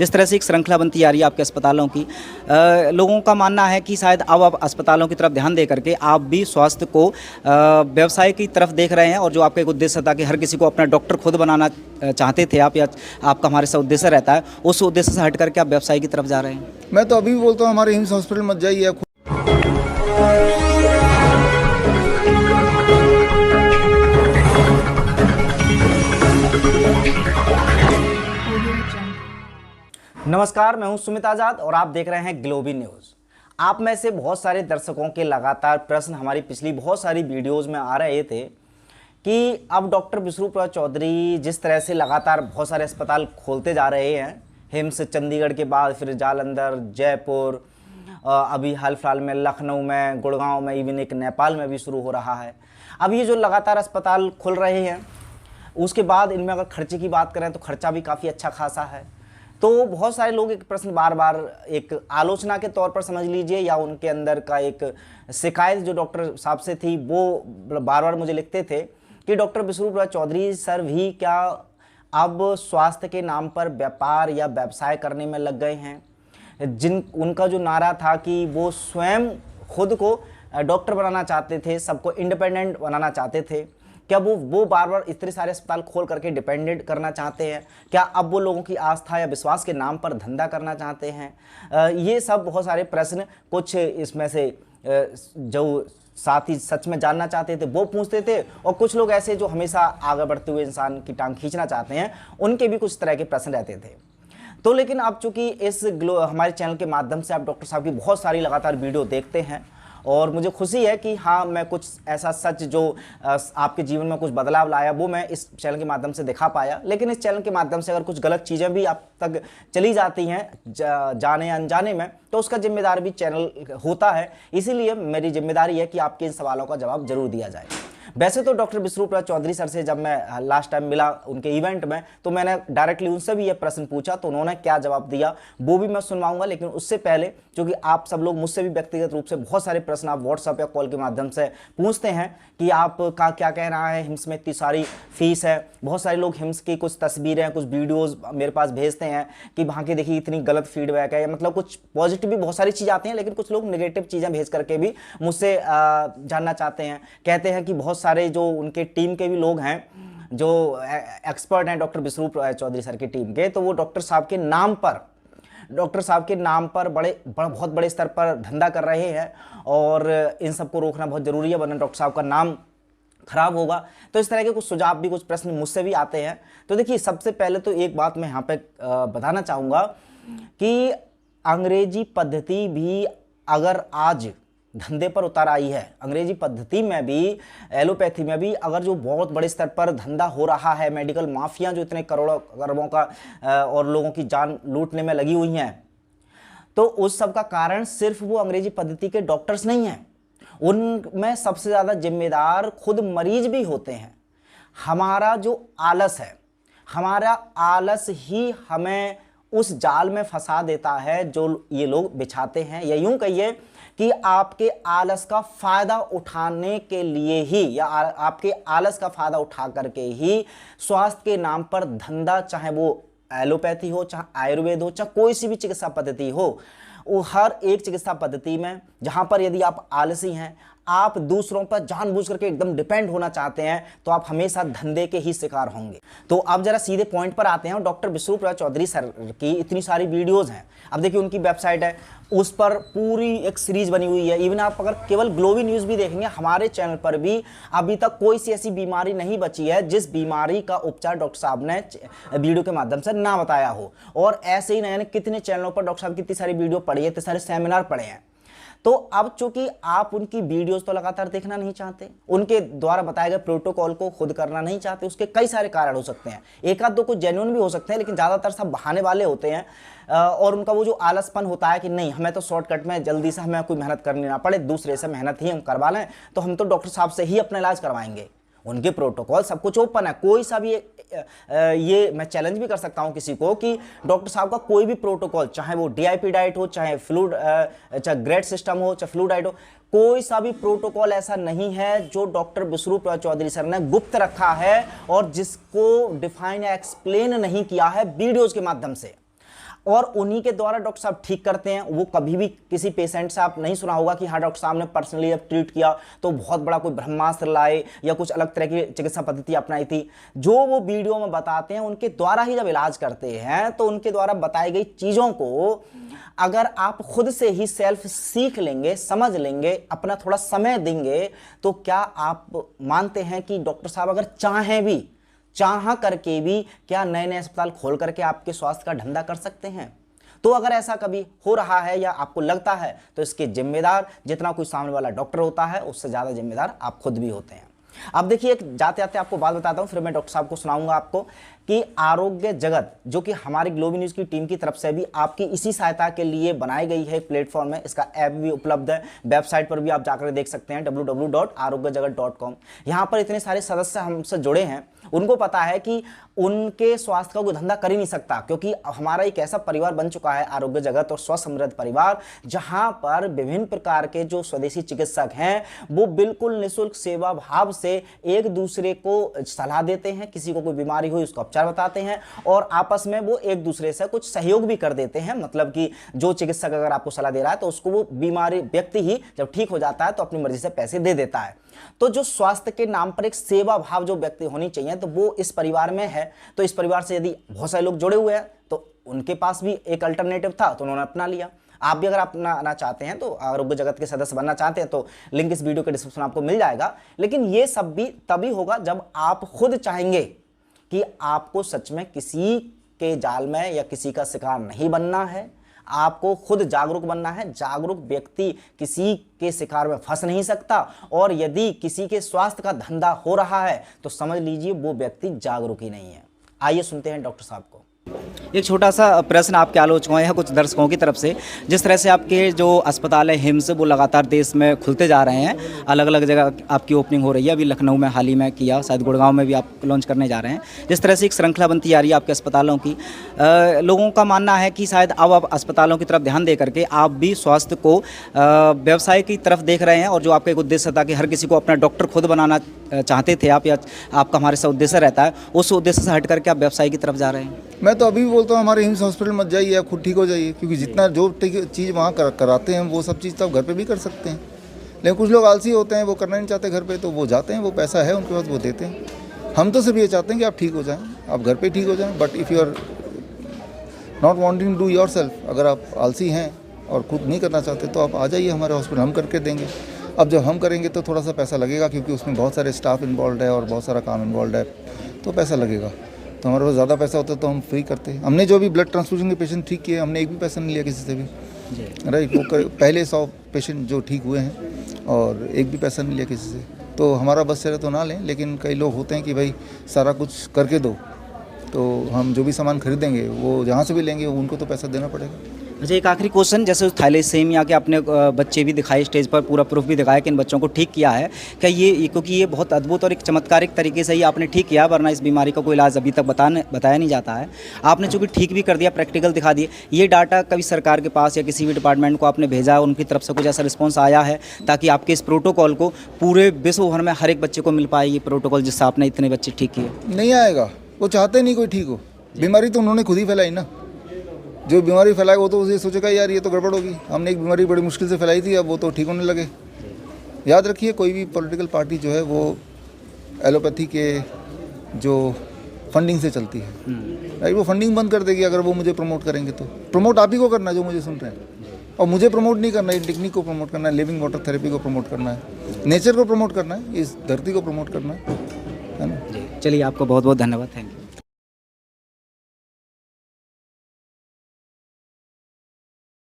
जिस तरह से एक श्रृंखला बनती आ रही है आपके अस्पतालों की, लोगों का मानना है कि शायद अब आप अस्पतालों की तरफ ध्यान दे करके आप भी स्वास्थ्य को व्यवसाय की तरफ देख रहे हैं, और जो आपका एक उद्देश्य था कि हर किसी को अपना डॉक्टर खुद बनाना चाहते थे आप, या आपका हमारे साथ उद्देश्य रहता है, उस उद्देश्य से हट करके आप व्यवसाय की तरफ जा रहे हैं। मैं तो अभी भी बोलता हूँ हमारे एम्स हॉस्पिटल मत जाइए। नमस्कार, मैं हूं सुमित आजाद और आप देख रहे हैं ग्लोबी न्यूज़। आप में से बहुत सारे दर्शकों के लगातार प्रश्न हमारी पिछली बहुत सारी वीडियोज़ में आ रहे थे कि अब डॉक्टर विष्णुप्रसाद चौधरी जिस तरह से लगातार बहुत सारे अस्पताल खोलते जा रहे हैं, हिम्स चंडीगढ़ के बाद फिर जालंधर, जयपुर, अभी हाल फिलहाल में लखनऊ में, गुड़गांव में, इवन एक नेपाल में भी शुरू हो रहा है। अब ये जो लगातार अस्पताल खुल रहे हैं, उसके बाद इनमें अगर खर्चे की बात करें तो खर्चा भी काफ़ी अच्छा खासा है। तो बहुत सारे लोग एक प्रश्न बार बार एक आलोचना के तौर पर समझ लीजिए, या उनके अंदर का एक शिकायत जो डॉक्टर साहब से थी, वो बार बार मुझे लिखते थे कि डॉक्टर विष्णुप्रसाद चौधरी सर भी क्या अब स्वास्थ्य के नाम पर व्यापार या व्यवसाय करने में लग गए हैं। उनका जो नारा था कि वो स्वयं खुद को डॉक्टर बनाना चाहते थे, सबको इंडिपेंडेंट बनाना चाहते थे, क्या वो बार बार इतने सारे अस्पताल खोल करके डिपेंडेंट करना चाहते हैं? क्या अब वो लोगों की आस्था या विश्वास के नाम पर धंधा करना चाहते हैं? ये सब बहुत सारे प्रश्न, कुछ इसमें से जो साथ ही सच में जानना चाहते थे वो पूछते थे, और कुछ लोग ऐसे जो हमेशा आगे बढ़ते हुए इंसान की टांग खींचना चाहते हैं, उनके भी कुछ तरह के प्रश्न रहते थे। तो लेकिन अब चूंकि इस हमारे चैनल के माध्यम से आप डॉक्टर साहब की बहुत सारी लगातार वीडियो देखते हैं, और मुझे खुशी है कि हाँ, मैं कुछ ऐसा सच जो आपके जीवन में कुछ बदलाव लाया वो मैं इस चैनल के माध्यम से दिखा पाया। लेकिन इस चैनल के माध्यम से अगर कुछ गलत चीज़ें भी आप तक चली जाती हैं जाने अनजाने में, तो उसका जिम्मेदार भी चैनल होता है। इसीलिए मेरी जिम्मेदारी है कि आपके इन सवालों का जवाब जरूर दिया जाए। वैसे तो डॉक्टर विष्णुप्रसाद चौधरी सर से जब मैं लास्ट टाइम मिला उनके इवेंट में, तो मैंने डायरेक्टली उनसे भी ये प्रश्न पूछा, तो उन्होंने क्या जवाब दिया वो भी मैं सुनवाऊंगा। लेकिन उससे पहले, क्योंकि आप सब लोग मुझसे भी व्यक्तिगत रूप से बहुत सारे प्रश्न आप व्हाट्सएप या कॉल के माध्यम से पूछते हैं कि आपका क्या कहना है, हिम्स में इतनी सारी फीस है। बहुत सारे लोग हिम्स की कुछ तस्वीरें, कुछ वीडियोज़ मेरे पास भेजते हैं कि वहाँ की देखिए इतनी गलत फीडबैक है, मतलब कुछ पॉजिटिव भी बहुत सारी चीज़ें आती हैं, लेकिन कुछ लोग नेगेटिव चीज़ें भेज करके भी मुझसे जानना चाहते हैं। कहते हैं कि बहुत सारे जो उनके टीम के भी लोग हैं जो एक्सपर्ट हैं डॉक्टर विष्णुप्रसाद चौधरी सर की टीम के, तो वो डॉक्टर साहब के नाम पर बहुत बड़े स्तर पर धंधा कर रहे हैं, और इन सबको रोकना बहुत जरूरी है, वरना डॉक्टर साहब का नाम खराब होगा। तो इस तरह के कुछ सुझाव भी, कुछ प्रश्न मुझसे भी आते हैं। तो देखिए, सबसे पहले तो एक बात मैं यहाँ पे बताना चाहूँगा कि अंग्रेजी पद्धति भी अगर आज धंधे पर उतर आई है, अंग्रेजी पद्धति में भी, एलोपैथी में भी अगर जो बहुत बड़े स्तर पर धंधा हो रहा है, मेडिकल माफिया जो इतने करोड़ों अरबों का और लोगों की जान लूटने में लगी हुई हैं, तो उस सब का कारण सिर्फ वो अंग्रेजी पद्धति के डॉक्टर्स नहीं हैं, उनमें सबसे ज़्यादा जिम्मेदार खुद मरीज भी होते हैं। हमारा जो आलस है, हमारा आलस ही हमें उस जाल में फंसा देता है जो ये लोग बिछाते हैं, या यूं कहिए कि आपके आलस का फायदा उठाने के लिए ही, या आपके आलस का फायदा उठा करके ही स्वास्थ्य के नाम पर धंधा, चाहे वो एलोपैथी हो, चाहे आयुर्वेद हो, चाहे कोई सी भी चिकित्सा पद्धति हो, वो हर एक चिकित्सा पद्धति में जहां पर यदि आप आलसी हैं, आप दूसरों पर जानबूझ करके एकदम डिपेंड होना चाहते हैं, तो आप हमेशा धंधे के ही शिकार होंगे। तो अब जरा सीधे पॉइंट पर आते हैं। डॉक्टर विष्णुप्रसाद चौधरी सर की इतनी सारी वीडियोस हैं, अब देखिए उनकी वेबसाइट है, उस पर पूरी एक सीरीज बनी हुई है। इवन आप अगर केवल ग्लोबी न्यूज़ भी देखेंगे, हमारे चैनल पर भी अभी तक कोई सी ऐसी बीमारी नहीं बची है जिस बीमारी का उपचार डॉक्टर साहब ने वीडियो के माध्यम से ना बताया हो। और ऐसे ही नए कितने चैनलों पर डॉक्टर साहब की इतनी सारी वीडियो पड़ी है, इतने सारे सेमिनार पड़े हैं। तो अब चूंकि आप उनकी वीडियोस तो लगातार देखना नहीं चाहते, उनके द्वारा बताए गए प्रोटोकॉल को खुद करना नहीं चाहते, उसके कई सारे कारण हो सकते हैं। एक आध दो कुछ जेन्युइन भी हो सकते हैं, लेकिन ज़्यादातर सब बहाने वाले होते हैं, और उनका वो जो आलसपन होता है कि नहीं, हमें तो शॉर्टकट में जल्दी से हमें कोई मेहनत करनी ना पड़े, दूसरे से मेहनत ही हम करवा लें, तो हम तो डॉक्टर साहब से ही अपना इलाज करवाएंगे। उनके प्रोटोकॉल सब कुछ ओपन है, कोई सा भी ये मैं चैलेंज भी कर सकता हूं किसी को कि डॉक्टर साहब का कोई भी प्रोटोकॉल, चाहे वो डीआईपी डाइट हो, चाहे चाहे ग्रेड सिस्टम हो, चाहे फ्लू डाइट हो, कोई सा भी प्रोटोकॉल ऐसा नहीं है जो डॉक्टर विष्णुप्रसाद चौधरी सर ने गुप्त रखा है और जिसको डिफाइन या एक्सप्लेन नहीं किया है वीडियोज के माध्यम से। और उन्हीं के द्वारा डॉक्टर साहब ठीक करते हैं। वो कभी भी किसी पेशेंट से आप नहीं सुना होगा कि हाँ डॉक्टर साहब ने पर्सनली अब ट्रीट किया तो बहुत बड़ा कोई ब्रह्मास्त्र लाए या कुछ अलग तरह की चिकित्सा पद्धति अपनाई थी। जो वो वीडियो में बताते हैं उनके द्वारा ही जब इलाज करते हैं तो उनके द्वारा बताई गई चीज़ों को अगर आप खुद से ही सेल्फ सीख लेंगे, समझ लेंगे, अपना थोड़ा समय देंगे, तो क्या आप मानते हैं कि डॉक्टर साहब अगर चाहें भी, चाह करके भी क्या नए नए अस्पताल खोल करके आपके स्वास्थ्य का धंधा कर सकते हैं? तो अगर ऐसा कभी हो रहा है या आपको लगता है तो इसके जिम्मेदार जितना कोई सामने वाला डॉक्टर होता है उससे ज़्यादा जिम्मेदार आप खुद भी होते हैं। अब देखिए, एक जाते जाते आपको बात बताता हूं, फिर मैं डॉक्टर साहब को सुनाऊंगा आपको कि आरोग्य जगत जो कि हमारी ग्लोबी न्यूज़ की टीम की तरफ से भी आपकी इसी सहायता के लिए बनाई गई है एक प्लेटफॉर्म है। इसका ऐप भी उपलब्ध है, वेबसाइट पर भी आप जाकर देख सकते हैं www.arogyajagat.com। यहाँ पर इतने सारे सदस्य हमसे जुड़े हैं, उनको पता है कि उनके स्वास्थ्य का कोई धंधा कर ही नहीं सकता, क्योंकि हमारा एक ऐसा परिवार बन चुका है आरोग्य जगत और स्वस्थ समृद्ध परिवार, जहां पर विभिन्न प्रकार के जो स्वदेशी चिकित्सक हैं वो बिल्कुल निःशुल्क सेवा भाव से एक दूसरे को सलाह देते हैं। किसी को कोई बीमारी हुई उसको उपचार बताते हैं और आपस में वो एक दूसरे से कुछ सहयोग भी कर देते हैं। मतलब कि जो चिकित्सक अगर आपको सलाह दे रहा है तो उसको वो बीमारी व्यक्ति ही जब ठीक हो जाता है तो अपनी मर्जी से पैसे दे देता है। तो जो स्वास्थ्य के नाम पर एक सेवा भाव जो व्यक्ति होनी चाहिए तो वो इस परिवार में है। तो इस परिवार से यदि बहुत सारे लोग जुड़े हुए हैं तो उनके पास भी एक अल्टरनेटिव था तो उन्होंने अपना लिया। आप भी अगर अपनाना चाहते हैं तो आरोग्य जगत के सदस्य बनना चाहते हैं तो लिंक इस वीडियो के डिस्क्रिप्शन आपको मिल जाएगा। लेकिन ये सब भी तभी होगा जब आप खुद चाहेंगे कि आपको सच में किसी के जाल में या किसी का शिकार नहीं बनना है, आपको खुद जागरूक बनना है। जागरूक व्यक्ति किसी के शिकार में फंस नहीं सकता और यदि किसी के स्वास्थ्य का धंधा हो रहा है तो समझ लीजिए वो व्यक्ति जागरूक ही नहीं है। आइए सुनते हैं डॉक्टर साहब को। एक छोटा सा प्रश्न आपके आलोचकों या कुछ दर्शकों की तरफ से, जिस तरह से आपके जो अस्पताल है हिम्स वो लगातार देश में खुलते जा रहे हैं, अलग अलग जगह आपकी ओपनिंग हो रही है, अभी लखनऊ में हाल ही में किया, शायद गुड़गांव में भी आप लॉन्च करने जा रहे हैं। जिस तरह से एक श्रृंखला बनती जा रही है आपके अस्पतालों की, लोगों का मानना है कि शायद अब आप अस्पतालों की तरफ ध्यान दे करके आप भी स्वास्थ्य को व्यवसाय की तरफ देख रहे हैं और जो आपका एक उद्देश्य था कि हर किसी को अपना डॉक्टर खुद बनाना चाहते थे आप, या आपका हमारे साथ उद्देश्य रहता है, उस उद्देश्य से हट करके आप व्यवसाय की तरफ जा रहे हैं। मैं तो अभी भी बोलता हूँ हमारे हिम्स हॉस्पिटल मत जाइए, आप खुद ठीक हो जाइए, क्योंकि जितना जो चीज़ वहाँ कराते हैं वो सब चीज़ तो आप घर पे भी कर सकते हैं। लेकिन कुछ लोग आलसी होते हैं, वो करना नहीं चाहते घर पे, तो वो जाते हैं, वो पैसा है उनके पास, वो देते हैं। हम तो सिर्फ ये चाहते हैं कि आप ठीक हो जाएं, आप घर पे ठीक हो जाएं। But if you are not wanting to do yourself, अगर आप आलसी हैं और खुद नहीं करना चाहते तो आप आ जाइए हमारे हॉस्पिटल, हम करके देंगे। अब जब हम करेंगे तो थोड़ा सा पैसा लगेगा, क्योंकि उसमें बहुत सारे स्टाफ इन्वॉल्व है और बहुत सारा काम इन्वॉल्व है, तो पैसा लगेगा। तो हमारे पास ज़्यादा पैसा होता है तो हम फ्री करते हैं। हमने जो भी ब्लड ट्रांसफ्यूजन के पेशेंट ठीक किए, हमने एक भी पैसा नहीं लिया किसी से भी, राइट। वो पहले 100 पेशेंट जो ठीक हुए हैं और एक भी पैसा नहीं लिया किसी से। तो हमारा बस चले तो ना लें, लेकिन कई लोग होते हैं कि भाई सारा कुछ करके दो, तो हम जो भी सामान खरीदेंगे वो जहाँ से भी लेंगे उनको तो पैसा देना पड़ेगा। अच्छा, एक आखिरी क्वेश्चन, जैसे उस थैलेसीमिया के अपने बच्चे भी दिखाए स्टेज पर, पूरा प्रूफ भी दिखाया कि इन बच्चों को ठीक किया है, क्या ये क्योंकि ये बहुत अद्भुत और एक चमत्कारिक तरीके से ही आपने ठीक किया, वरना इस बीमारी का कोई इलाज अभी तक बताया नहीं जाता है। आपने चूँकि ठीक भी कर दिया, प्रैक्टिकल दिखा दिए, ये डाटा कभी सरकार के पास या किसी भी डिपार्टमेंट को आपने भेजा, उनकी तरफ से कुछ ऐसा रिस्पॉन्स आया है ताकि आपके इस प्रोटोकॉल को पूरे विश्व भर में हर एक बच्चे को मिल पाए, ये प्रोटोकॉल जिससे आपने इतने बच्चे ठीक किए? नहीं आएगा, वो चाहते नहीं कोई ठीक हो। बीमारी तो उन्होंने खुद ही फैलाई ना, जो बीमारी फैलाएगा वो तो उसे सोचेगा यार ये तो गड़बड़ होगी, हमने एक बीमारी बड़ी मुश्किल से फैलाई थी, अब वो तो ठीक होने लगे। याद रखिए, कोई भी पॉलिटिकल पार्टी जो है वो एलोपैथी के जो फंडिंग से चलती है, राइट। वो फंडिंग बंद कर देगी अगर वो मुझे प्रमोट करेंगे। तो प्रमोट आप ही को करना है जो मुझे सुन रहे हैं, और मुझे प्रमोट नहीं करना है, टेक्निक को प्रमोट करना है, लिविंग वाटर थेरेपी को प्रमोट करना है, नेचर को प्रमोट करना है, इस धरती को प्रमोट करना है ना। चलिए, आपको बहुत बहुत धन्यवाद, थैंक यू।